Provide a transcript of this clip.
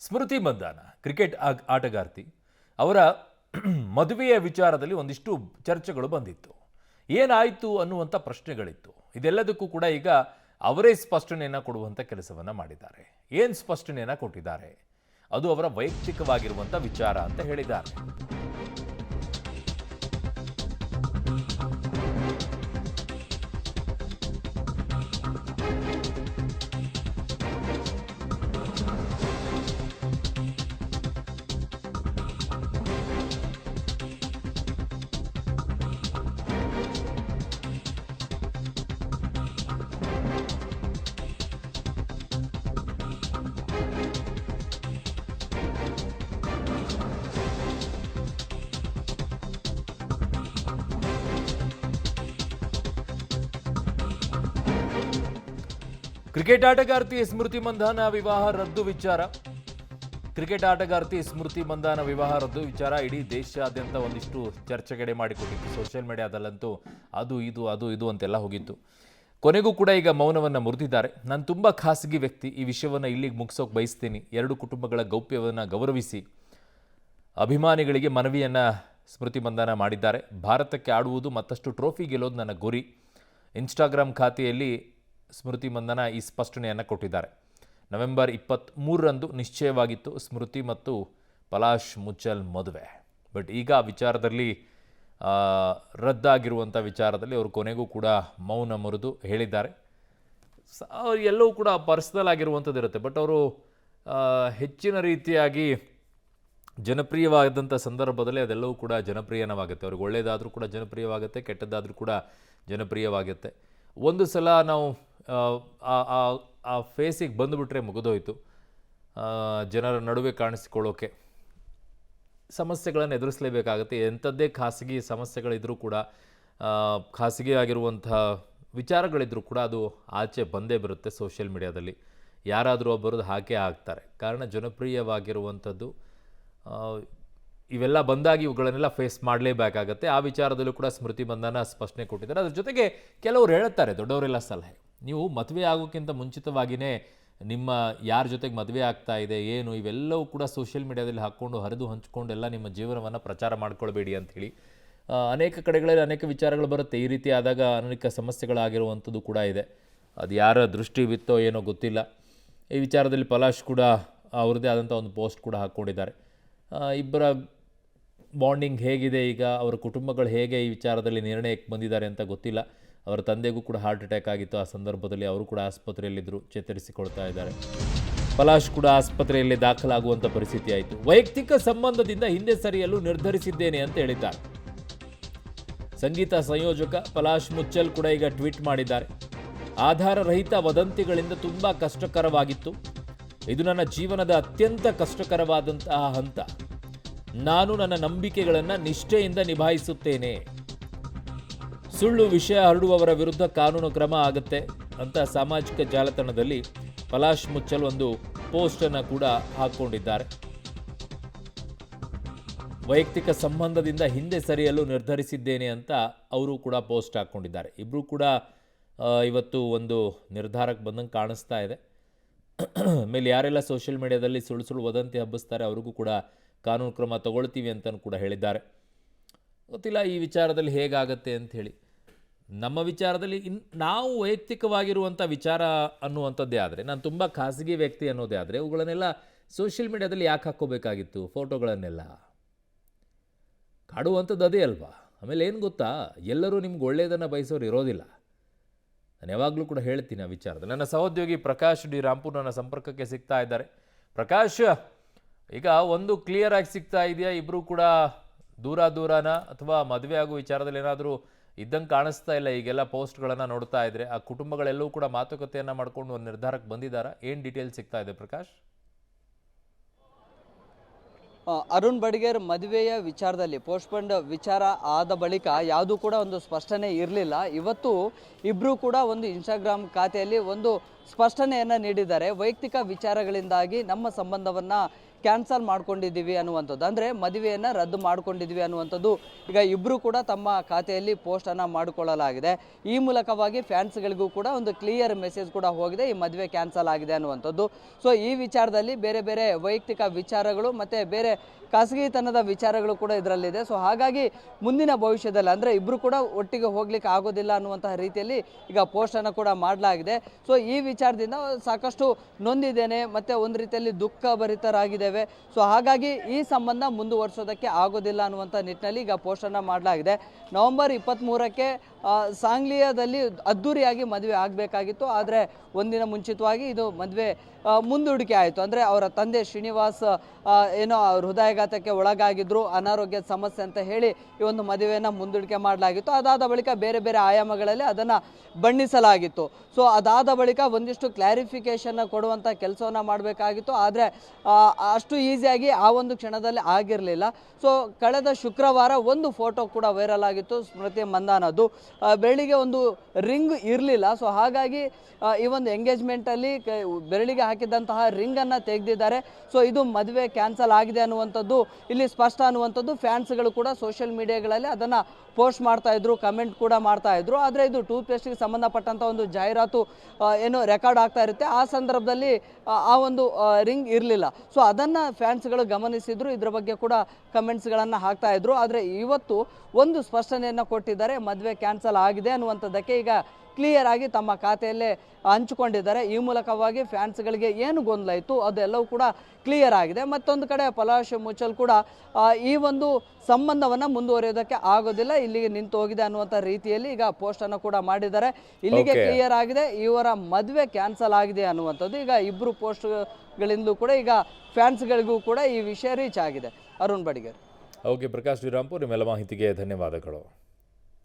ಸ್ಮೃತಿ Mandhana cricket ಆಟಗಾರ್ತಿ ಅವರ ಮದುವೆಯ ವಿಚಾರದಲ್ಲಿ ಒಂದಿಷ್ಟು ಚರ್ಚೆಗಳು ಬಂದಿತ್ತು. ಏನಾಯಿತು ಅನ್ನುವಂಥ ಪ್ರಶ್ನೆಗಳಿತ್ತು. ಇದೆಲ್ಲದಕ್ಕೂ ಕೂಡ ಈಗ ಅವರೇ ಸ್ಪಷ್ಟನೆಯನ್ನು ಕೊಡುವಂಥ ಕೆಲಸವನ್ನು ಮಾಡಿದ್ದಾರೆ. ಏನು ಸ್ಪಷ್ಟನೆಯನ್ನು ಕೊಟ್ಟಿದ್ದಾರೆ? ಅದು ಅವರ ವೈಯಕ್ತಿಕವಾಗಿರುವಂಥ ವಿಚಾರ ಅಂತ ಹೇಳಿದ್ದಾರೆ. ಕ್ರಿಕೆಟ್ ಆಟಗಾರ್ತಿ ಸ್ಮೃತಿ ಮಂದಾನ ವಿವಾಹ ರದ್ದು ವಿಚಾರ. ಕ್ರಿಕೆಟ್ ಆಟಗಾರ್ತಿ ಸ್ಮೃತಿ ಮಂದಾನ ವಿವಾಹ ರದ್ದು ವಿಚಾರ ಇಡೀ ದೇಶಾದ್ಯಂತ ಒಂದಿಷ್ಟು ಚರ್ಚೆಗಡೆ ಮಾಡಿಕೊಟ್ಟಿತ್ತು. ಸೋಷಿಯಲ್ ಮೀಡಿಯಾದಲ್ಲಂತೂ ಅದು ಇದು ಅಂತೆಲ್ಲ ಹೋಗಿತ್ತು. ಕೊನೆಗೂ ಕೂಡ ಈಗ ಮೌನವನ್ನು ಮುರಿದಿದ್ದಾರೆ. ನಾನು ತುಂಬ ಖಾಸಗಿ ವ್ಯಕ್ತಿ, ಈ ವಿಷಯವನ್ನು ಇಲ್ಲಿಗೆ ಮುಗಿಸೋಕೆ ಬಯಸ್ತೀನಿ. ಎರಡು ಕುಟುಂಬಗಳ ಗೌಪ್ಯವನ್ನು ಗೌರವಿಸಿ ಅಭಿಮಾನಿಗಳಿಗೆ ಮನವಿಯನ್ನು ಸ್ಮೃತಿ ಮಂದಾನ ಮಾಡಿದ್ದಾರೆ. ಭಾರತಕ್ಕೆ ಆಡುವುದು, ಮತ್ತಷ್ಟು ಟ್ರೋಫಿ ಗೆಲ್ಲೋದು ನನ್ನ ಗುರಿ. ಇನ್ಸ್ಟಾಗ್ರಾಮ್ ಖಾತೆಯಲ್ಲಿ ಸ್ಮೃತಿ ಮಂದಾನ ಈ ಸ್ಪಷ್ಟನೆಯನ್ನು ಕೊಟ್ಟಿದ್ದಾರೆ. ನವೆಂಬರ್ 23ರಂದು ನಿಶ್ಚಯವಾಗಿತ್ತು ಸ್ಮೃತಿ ಮತ್ತು ಪಲಾಶ್ ಮುಚ್ಚಲ್ ಮದುವೆ. ಬಟ್ ಈಗ ವಿಚಾರದಲ್ಲಿ ರದ್ದಾಗಿರುವಂಥ ವಿಚಾರದಲ್ಲಿ ಅವರು ಕೊನೆಗೂ ಕೂಡ ಮೌನ ಮುರಿದು ಹೇಳಿದ್ದಾರೆ. ಎಲ್ಲವೂ ಕೂಡ ಪರ್ಸ್ನಲ್ ಆಗಿರುವಂಥದ್ದು ಇರುತ್ತೆ. ಬಟ್ ಅವರು ಹೆಚ್ಚಿನ ರೀತಿಯಾಗಿ ಜನಪ್ರಿಯವಾದಂಥ ಸಂದರ್ಭದಲ್ಲಿ ಅದೆಲ್ಲವೂ ಕೂಡ ಜನಪ್ರಿಯನವಾಗುತ್ತೆ. ಅವ್ರಿಗೆ ಒಳ್ಳೆಯದಾದರೂ ಕೂಡ ಜನಪ್ರಿಯವಾಗುತ್ತೆ, ಕೆಟ್ಟದ್ದಾದರೂ ಕೂಡ ಜನಪ್ರಿಯವಾಗುತ್ತೆ. ಒಂದು ಸಲ ನಾವು ಆ ಫೇಸಿಗೆ ಬಂದುಬಿಟ್ರೆ ಮುಗಿದೋಯ್ತು. ಜನರ ನಡುವೆ ಕಾಣಿಸಿಕೊಳ್ಳೋಕೆ ಸಮಸ್ಯೆಗಳನ್ನು ಎದುರಿಸಲೇಬೇಕಾಗುತ್ತೆ. ಎಂಥದ್ದೇ ಖಾಸಗಿ ಸಮಸ್ಯೆಗಳಿದ್ರೂ ಕೂಡ, ಖಾಸಗಿ ಆಗಿರುವಂಥ ವಿಚಾರಗಳಿದ್ರೂ ಕೂಡ ಅದು ಆಚೆ ಬಂದೇ ಬರುತ್ತೆ. ಸೋಷಿಯಲ್ ಮೀಡಿಯಾದಲ್ಲಿ ಯಾರಾದರೂ ಒಬ್ಬರದ್ದು ಹಾಕೇ ಆಗ್ತಾರೆ. ಕಾರಣ ಜನಪ್ರಿಯವಾಗಿರುವಂಥದ್ದು ಇವೆಲ್ಲ ಬಂದಾಗಿ ಇವುಗಳನ್ನೆಲ್ಲ ಫೇಸ್ ಮಾಡಲೇಬೇಕಾಗತ್ತೆ. ಆ ವಿಚಾರದಲ್ಲೂ ಕೂಡ ಸ್ಮೃತಿ ಮಂದಾನ ಸ್ಪಷ್ಟನೆ ಕೊಟ್ಟಿದ್ದಾರೆ. ಅದ್ರ ಜೊತೆಗೆ ಕೆಲವರು ಹೇಳುತ್ತಾರೆ, ದೊಡ್ಡವರೆಲ್ಲ ಸಲಹೆ, ನೀವು ಮದುವೆ ಆಗೋಕ್ಕಿಂತ ಮುಂಚಿತವಾಗಿಯೇ ನಿಮ್ಮ ಯಾರ ಜೊತೆಗೆ ಮದುವೆ ಆಗ್ತಾ ಇದೆ ಏನು ಇವೆಲ್ಲವೂ ಕೂಡ ಸೋಷಿಯಲ್ ಮೀಡಿಯಾದಲ್ಲಿ ಹಾಕ್ಕೊಂಡು ಹರಿದು ಹಂಚ್ಕೊಂಡೆಲ್ಲ ನಿಮ್ಮ ಜೀವನವನ್ನು ಪ್ರಚಾರ ಮಾಡ್ಕೊಳ್ಬೇಡಿ ಅಂಥೇಳಿ ಅನೇಕ ಕಡೆಗಳಲ್ಲಿ ಅನೇಕ ವಿಚಾರಗಳು ಬರುತ್ತೆ. ಈ ರೀತಿ ಆದಾಗ ಅನೇಕ ಸಮಸ್ಯೆಗಳಾಗಿರುವಂಥದ್ದು ಕೂಡ ಇದೆ. ಅದು ಯಾರ ದೃಷ್ಟಿ ಬಿತ್ತೋ ಏನೋ ಗೊತ್ತಿಲ್ಲ. ಈ ವಿಚಾರದಲ್ಲಿ ಪಲಾಶ್ ಕೂಡ ಅವ್ರದ್ದೇ ಆದಂಥ ಒಂದು ಪೋಸ್ಟ್ ಕೂಡ ಹಾಕ್ಕೊಂಡಿದ್ದಾರೆ. ಇಬ್ಬರ ಬಾಂಡಿಂಗ್ ಹೇಗಿದೆ, ಈಗ ಅವರ ಕುಟುಂಬಗಳು ಹೇಗೆ ಈ ವಿಚಾರದಲ್ಲಿ ನಿರ್ಣಯಕ್ಕೆ ಬಂದಿದ್ದಾರೆ ಅಂತ ಗೊತ್ತಿಲ್ಲ. ಅವರ ತಂದೆಗೂ ಕೂಡ ಹಾರ್ಟ್ ಅಟ್ಯಾಕ್ ಆಗಿತ್ತು. ಆ ಸಂದರ್ಭದಲ್ಲಿ ಅವರು ಕೂಡ ಆಸ್ಪತ್ರೆಯಲ್ಲಿದ್ದರು, ಚೇತರಿಸಿಕೊಳ್ತಾ ಇದ್ದಾರೆ. ಪಲಾಶ್ ಕೂಡ ಆಸ್ಪತ್ರೆಯಲ್ಲಿ ದಾಖಲಾಗುವಂಥ ಪರಿಸ್ಥಿತಿ ಆಯಿತು. ವೈಯಕ್ತಿಕ ಸಂಬಂಧದಿಂದ ಹಿಂದೆ ಸರಿಯಲು ನಿರ್ಧರಿಸಿದ್ದೇನೆ ಅಂತ ಹೇಳಿದ್ದಾರೆ. ಸಂಗೀತ ಸಂಯೋಜಕ ಪಲಾಶ್ ಮುಚ್ಚಲ್ ಕೂಡ ಈಗ ಟ್ವೀಟ್ ಮಾಡಿದ್ದಾರೆ. ಆಧಾರರಹಿತ ವದಂತಿಗಳಿಂದ ತುಂಬ ಕಷ್ಟಕರವಾಗಿತ್ತು. ಇದು ನನ್ನ ಜೀವನದ ಅತ್ಯಂತ ಕಷ್ಟಕರವಾದಂತಹ ಹಂತ. ನಾನು ನನ್ನ ನಂಬಿಕೆಗಳನ್ನು ನಿಷ್ಠೆಯಿಂದ ನಿಭಾಯಿಸುತ್ತೇನೆ. ಸುಳ್ಳು ವಿಷಯ ಹರಡುವವರ ವಿರುದ್ಧ ಕಾನೂನು ಕ್ರಮ ಆಗುತ್ತೆ ಅಂತ ಸಾಮಾಜಿಕ ಜಾಲತಾಣದಲ್ಲಿ ಪಲಾಶ್ ಮುಚ್ಚಲ್ ಒಂದು ಪೋಸ್ಟನ್ನು ಕೂಡ ಹಾಕ್ಕೊಂಡಿದ್ದಾರೆ. ವೈಯಕ್ತಿಕ ಸಂಬಂಧದಿಂದ ಹಿಂದೆ ಸರಿಯಲು ನಿರ್ಧರಿಸಿದ್ದೇನೆ ಅಂತ ಅವರು ಕೂಡ ಪೋಸ್ಟ್ ಹಾಕ್ಕೊಂಡಿದ್ದಾರೆ. ಇಬ್ಬರು ಕೂಡ ಇವತ್ತು ಒಂದು ನಿರ್ಧಾರಕ್ಕೆ ಬಂದಂಗೆ ಕಾಣಿಸ್ತಾ ಇದೆ. ಆಮೇಲೆ ಯಾರೆಲ್ಲ ಸೋಷಿಯಲ್ ಮೀಡಿಯಾದಲ್ಲಿ ಸುಳ್ಳು ವದಂತಿ ಹಬ್ಬಿಸ್ತಾರೆ ಅವ್ರಿಗೂ ಕೂಡ ಕಾನೂನು ಕ್ರಮ ತಗೊಳ್ತೀವಿ ಅಂತಲೂ ಕೂಡ ಹೇಳಿದ್ದಾರೆ. ಗೊತ್ತಿಲ್ಲ ಈ ವಿಚಾರದಲ್ಲಿ ಹೇಗಾಗತ್ತೆ ಅಂಥೇಳಿ. ನಮ್ಮ ವಿಚಾರದಲ್ಲಿ ನಾವು ವೈಯಕ್ತಿಕವಾಗಿರುವಂಥ ವಿಚಾರ ಅನ್ನುವಂಥದ್ದೇ ಆದರೆ, ನಾನು ತುಂಬ ಖಾಸಗಿ ವ್ಯಕ್ತಿ ಅನ್ನೋದೇ ಆದರೆ ಅವುಗಳನ್ನೆಲ್ಲ ಸೋಷಿಯಲ್ ಮೀಡಿಯಾದಲ್ಲಿ ಯಾಕೆ ಹಾಕ್ಕೋಬೇಕಾಗಿತ್ತು? ಫೋಟೋಗಳನ್ನೆಲ್ಲ ಕಾಡುವಂಥದ್ದು ಅದೇ ಅಲ್ವಾ? ಆಮೇಲೆ ಏನು ಗೊತ್ತಾ, ಎಲ್ಲರೂ ನಿಮ್ಗೆ ಒಳ್ಳೆಯದನ್ನು ಬಯಸೋರು ಇರೋದಿಲ್ಲ. ನಾನು ಯಾವಾಗಲೂ ಕೂಡ ಹೇಳ್ತೀನಿ ಆ ವಿಚಾರದಲ್ಲಿ. ನನ್ನ ಸಹೋದ್ಯೋಗಿ ಪ್ರಕಾಶ್ ಡಿ ರಾಂಪುರ್ ನನ್ನ ಸಂಪರ್ಕಕ್ಕೆ ಸಿಗ್ತಾ ಇದ್ದಾರೆ. ಪ್ರಕಾಶ್, ಈಗ ಒಂದು ಕ್ಲಿಯರ್ ಆಗಿ ಸಿಗ್ತಾ ಇದೆಯಾ, ಇಬ್ಬರು ಕೂಡ ದೂರನ ಅಥವಾ ಮದುವೆ ಆಗೋ ವಿಚಾರದಲ್ಲಿ ಏನಾದರೂ ಇದ್ದಂಗೆ ಕಾಣಿಸ್ತಾ ಇಲ್ಲ? ಈಗೆಲ್ಲ ಪೋಸ್ಟ್ಗಳನ್ನು ನೋಡ್ತಾ ಇದ್ರೆ ಆ ಕುಟುಂಬಗಳೆಲ್ಲವೂ ಕೂಡ ಮಾತುಕತೆಯನ್ನು ಮಾಡ್ಕೊಂಡು ಒಂದು ನಿರ್ಧಾರಕ್ಕೆ ಬಂದಿದ್ದಾರಾ? ಏನು ಡೀಟೇಲ್ಸ್ ಸಿಗ್ತಾ ಇದೆ ಪ್ರಕಾಶ್? ಅರುಣ್ ಬಡಿಗೇರ್ ಮದುವೆಯ ವಿಚಾರದಲ್ಲಿ ಪೋಸ್ಟ್ಪೋಂಡ್ ವಿಚಾರ ಆದ ಬಳಿಕ ಯಾವುದೂ ಕೂಡ ಒಂದು ಸ್ಪಷ್ಟನೆ ಇರಲಿಲ್ಲ. ಇವತ್ತು ಇಬ್ಬರು ಕೂಡ ಒಂದು ಇನ್ಸ್ಟಾಗ್ರಾಮ್ ಖಾತೆಯಲ್ಲಿ ಒಂದು ಸ್ಪಷ್ಟನೆಯನ್ನು ನೀಡಿದ್ದಾರೆ. ವೈಯಕ್ತಿಕ ವಿಚಾರಗಳಿಂದಾಗಿ ನಮ್ಮ ಸಂಬಂಧವನ್ನು ಕ್ಯಾನ್ಸಲ್ ಮಾಡ್ಕೊಂಡಿದ್ದೀವಿ ಅನ್ನುವಂಥದ್ದು, ಅಂದರೆ ಮದುವೆಯನ್ನು ರದ್ದು ಮಾಡ್ಕೊಂಡಿದ್ದೀವಿ ಅನ್ನುವಂಥದ್ದು ಈಗ ಇಬ್ಬರು ಕೂಡ ತಮ್ಮ ಖಾತೆಯಲ್ಲಿ ಪೋಸ್ಟನ್ನು ಮಾಡಿಕೊಳ್ಳಲಾಗಿದೆ. ಈ ಮೂಲಕವಾಗಿ ಫ್ಯಾನ್ಸ್ಗಳಿಗೂ ಕೂಡ ಒಂದು ಕ್ಲಿಯರ್ ಮೆಸೇಜ್ ಕೂಡ ಹೋಗಿದೆ, ಈ ಮದುವೆ ಕ್ಯಾನ್ಸಲ್ ಆಗಿದೆ ಅನ್ನುವಂಥದ್ದು. ಸೊ ಈ ವಿಚಾರದಲ್ಲಿ ಬೇರೆ ಬೇರೆ ವೈಯಕ್ತಿಕ ವಿಚಾರಗಳು ಮತ್ತು ಬೇರೆ ಖಾಸಗಿತನದ ವಿಚಾರಗಳು ಕೂಡ ಇದರಲ್ಲಿದೆ. ಸೊ ಹಾಗಾಗಿ ಮುಂದಿನ ಭವಿಷ್ಯದಲ್ಲಿ ಅಂದರೆ ಇಬ್ಬರು ಕೂಡ ಒಟ್ಟಿಗೆ ಹೋಗ್ಲಿಕ್ಕೆ ಆಗೋದಿಲ್ಲ ಅನ್ನುವಂತಹ ರೀತಿಯಲ್ಲಿ ಈಗ ಪೋಸ್ಟನ್ನು ಕೂಡ ಮಾಡಲಾಗಿದೆ. ಸೊ ಈ ವಿಚಾರದಿಂದ ಸಾಕಷ್ಟು ನೊಂದಿದ್ದೇನೆ ಮತ್ತು ಒಂದು ರೀತಿಯಲ್ಲಿ ದುಃಖಭರಿತರಾಗಿದ್ದೇವೆ. ಸೊ ಹಾಗಾಗಿ ಈ ಸಂಬಂಧ ಮುಂದುವರಿಸೋದಕ್ಕೆ ಆಗೋದಿಲ್ಲ ಅನ್ನುವಂಥ ನಿಟ್ಟಿನಲ್ಲಿ ಈಗ ಪೋಸ್ಟನ್ನು ಮಾಡಲಾಗಿದೆ. ನವೆಂಬರ್ 23ಕ್ಕೆ ಸಾಂಗ್ಲಿಯಾದಲ್ಲಿ ಅದ್ಧೂರಿಯಾಗಿ ಮದುವೆ ಆಗಬೇಕಾಗಿತ್ತು. ಆದರೆ ಒಂದಿನ ಮುಂಚಿತವಾಗಿ ಇದು ಮದುವೆ ಮುಂದೂಡಿಕೆ ಆಯಿತು. ಅಂದರೆ ಅವರ ತಂದೆ ಶ್ರೀನಿವಾಸ್ ಏನೋ ಹೃದಯಾಘಾತಕ್ಕೆ ಒಳಗಾಗಿದ್ದರು, ಅನಾರೋಗ್ಯದ ಸಮಸ್ಯೆ ಅಂತ ಹೇಳಿ ಈ ಒಂದು ಮದುವೆಯನ್ನು ಮುಂದೂಡಿಕೆ ಮಾಡಲಾಗಿತ್ತು. ಅದಾದ ಬಳಿಕ ಬೇರೆ ಬೇರೆ ಆಯಾಮಗಳಲ್ಲಿ ಅದನ್ನು ಬಣ್ಣಿಸಲಾಗಿತ್ತು. ಸೊ ಅದಾದ ಬಳಿಕ ಒಂದಿಷ್ಟು ಕ್ಲಾರಿಫಿಕೇಷನ್ನ ಕೊಡುವಂಥ ಕೆಲಸವನ್ನು ಮಾಡಬೇಕಾಗಿತ್ತು. ಆದರೆ ಅಷ್ಟು ಈಸಿಯಾಗಿ ಆ ಒಂದು ಕ್ಷಣದಲ್ಲಿ ಆಗಿರಲಿಲ್ಲ. ಸೊ ಕಳೆದ ಶುಕ್ರವಾರ ಒಂದು ಫೋಟೋ ಕೂಡ ವೈರಲ್ ಆಗಿತ್ತು ಸ್ಮೃತಿ ಮಂದಾನದ್ದು. ಬೆರಳಿಗೆ ಒಂದು ರಿಂಗ್ ಇರಲಿಲ್ಲ. ಸೊ ಹಾಗಾಗಿ ಈ ಒಂದು ಎಂಗೇಜ್ಮೆಂಟಲ್ಲಿ ಬೆರಳಿಗೆ ಹಾಕಿದ್ದಂತಹ ರಿಂಗನ್ನು ತೆಗೆದಿದ್ದಾರೆ. ಸೊ ಇದು ಮದುವೆ ಕ್ಯಾನ್ಸಲ್ ಆಗಿದೆ ಅನ್ನುವಂಥದ್ದು ಇಲ್ಲಿ ಸ್ಪಷ್ಟ ಅನ್ನುವಂಥದ್ದು. ಫ್ಯಾನ್ಸ್ಗಳು ಕೂಡ ಸೋಷಿಯಲ್ ಮೀಡಿಯಾಗಳಲ್ಲಿ ಅದನ್ನು ಪೋಸ್ಟ್ ಮಾಡ್ತಾಯಿದ್ರು, ಕಮೆಂಟ್ ಕೂಡ ಮಾಡ್ತಾಯಿದ್ರು. ಆದರೆ ಇದು ಟೂತ್ ಪೇಸ್ಟ್ಗೆ ಸಂಬಂಧಪಟ್ಟಂಥ ಒಂದು ಜಾಹೀರಾತು ಏನು ರೆಕಾರ್ಡ್ ಆಗ್ತಾ ಇರುತ್ತೆ, ಆ ಸಂದರ್ಭದಲ್ಲಿ ಆ ಒಂದು ರಿಂಗ್ ಇರಲಿಲ್ಲ. ಸೊ ಅದನ್ನು ಫ್ಯಾನ್ಸ್ಗಳು ಗಮನಿಸಿದ್ರು, ಇದರ ಬಗ್ಗೆ ಕೂಡ ಕಮೆಂಟ್ಸ್ಗಳನ್ನು ಹಾಕ್ತಾಯಿದ್ರು. ಆದರೆ ಇವತ್ತು ಒಂದು ಸ್ಪಷ್ಟನೆಯನ್ನು ಕೊಟ್ಟಿದ್ದಾರೆ, ಮದುವೆ ಕ್ಯಾನ್ಸಲ್ ಆಗಿದೆ ಅನ್ನುವಂಥದ್ದಕ್ಕೆ ಈಗ ಕ್ಲಿಯರ್ ಆಗಿ ತಮ್ಮ ಖಾತೆಯಲ್ಲೇ ಹಂಚಿಕೊಂಡಿದ್ದಾರೆ. ಈ ಮೂಲಕವಾಗಿ ಫ್ಯಾನ್ಸ್ಗಳಿಗೆ ಏನು ಗೊಂದಲ ಇತ್ತು ಅದೆಲ್ಲವೂ ಕೂಡ ಕ್ಲಿಯರ್ ಆಗಿದೆ. ಮತ್ತೊಂದು ಕಡೆ ಪಲಾಶ್ ಮುಚ್ಚಲ್ ಕೂಡ ಈ ಒಂದು ಸಂಬಂಧವನ್ನು ಮುಂದುವರಿಯೋದಕ್ಕೆ ಆಗೋದಿಲ್ಲ, ಇಲ್ಲಿಗೆ ನಿಂತು ಹೋಗಿದೆ ಅನ್ನುವಂಥ ರೀತಿಯಲ್ಲಿ ಈಗ ಪೋಸ್ಟನ್ನು ಕೂಡ ಮಾಡಿದ್ದಾರೆ. ಇಲ್ಲಿಗೆ ಕ್ಲಿಯರ್ ಆಗಿದೆ, ಇವರ ಮದುವೆ ಕ್ಯಾನ್ಸಲ್ ಆಗಿದೆ ಅನ್ನುವಂಥದ್ದು. ಈಗ ಇಬ್ಬರು ಪೋಸ್ಟ್ಗಳಿಂದಲೂ ಕೂಡ ಈಗ ಫ್ಯಾನ್ಸ್ಗಳಿಗೂ ಕೂಡ ಈ ವಿಷಯ ರೀಚ್ ಆಗಿದೆ. ಅರುಣ್ ಬಡಿಗೇರ್. ಓಕೆ, ಪ್ರಕಾಶ್ ಶ್ರೀರಾಮ್ಪುರ್, ನಿಮ್ಮೆಲ್ಲ ಮಾಹಿತಿಗೆ ಧನ್ಯವಾದಗಳು.